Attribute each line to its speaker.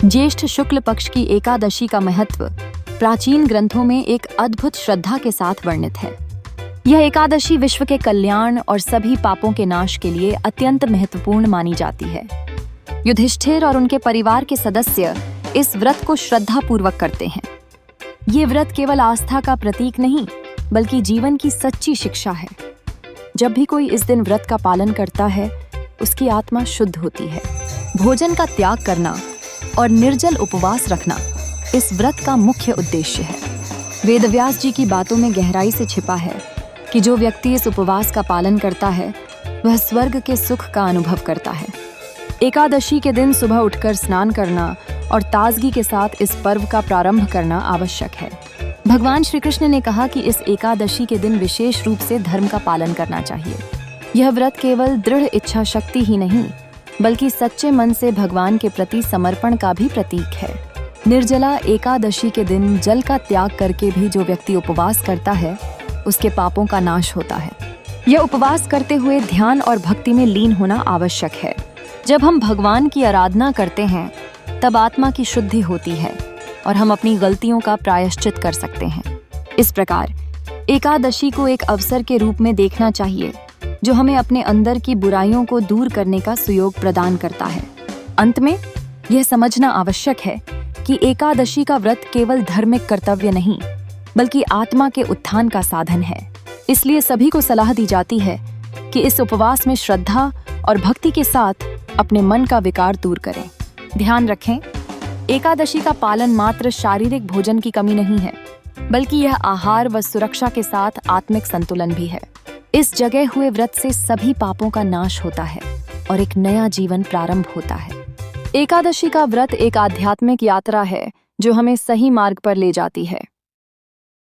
Speaker 1: ज्येष्ठ शुक्ल पक्ष की एकादशी का महत्व प्राचीन ग्रंथों में एक अद्भुत श्रद्धा के साथ वर्णित है। यह एकादशी विश्व के कल्याण और सभी पापों के नाश के लिए अत्यंत महत्वपूर्ण मानी जाती है। युधिष्ठिर और उनके परिवार के सदस्य इस व्रत को श्रद्धापूर्वक करते हैं। ये व्रत केवल आस्था का प्रतीक नहीं, बल्कि जीवन की सच्ची शिक्षा है। जब भी कोई इस दिन व्रत का पालन करता है, उसकी आत्मा शुद्ध होती है। भोजन का त्याग करना और निर्जल उपवास रखना इस व्रत का मुख्य उद्देश्य है। वेदव्यास जी की बातों में गहराई से छिपा है कि जो व्यक्ति इस उपवास का पालन करता है, वह स्वर्ग के सुख का अनुभव करता है। एकादशी के दिन सुबह उठकर स्नान करना और ताजगी के साथ इस पर्व का प्रारंभ करना आवश्यक है। भगवान श्री कृष्ण ने कहा कि इस एकादशी के दिन विशेष रूप से धर्म का पालन करना चाहिए। यह व्रत केवल दृढ़ इच्छा शक्ति ही नहीं, बल्कि सच्चे मन से भगवान के प्रति समर्पण का भी प्रतीक है। निर्जला एकादशी के दिन जल का त्याग करके भी जो व्यक्ति उपवास करता है, उसके पापों का नाश होता है। यह उपवास करते हुए ध्यान और भक्ति में लीन होना आवश्यक है। जब हम भगवान की आराधना करते हैं, तब आत्मा की शुद्धि होती है और हम अपनी गलतियों का प्रायश्चित कर सकते हैं। इस प्रकार एकादशी को एक अवसर के रूप में देखना चाहिए, जो हमें अपने अंदर की बुराइयों को दूर करने का सुयोग प्रदान करता है। अंत में यह समझना आवश्यक है कि एकादशी का व्रत केवल धार्मिक कर्तव्य नहीं, बल्कि आत्मा के उत्थान का साधन है। इसलिए सभी को सलाह दी जाती है कि इस उपवास में श्रद्धा और भक्ति के साथ अपने मन का विकार दूर करें। ध्यान रखें, एकादशी का पालन मात्र शारीरिक भोजन की कमी नहीं है, बल्कि यह आहार व सुरक्षा के साथ आत्मिक संतुलन भी है। इस जगह हुए व्रत से सभी पापों का नाश होता है और एक नया जीवन प्रारंभ होता है। एकादशी का व्रत एक आध्यात्मिक यात्रा है जो हमें सही मार्ग पर ले जाती है।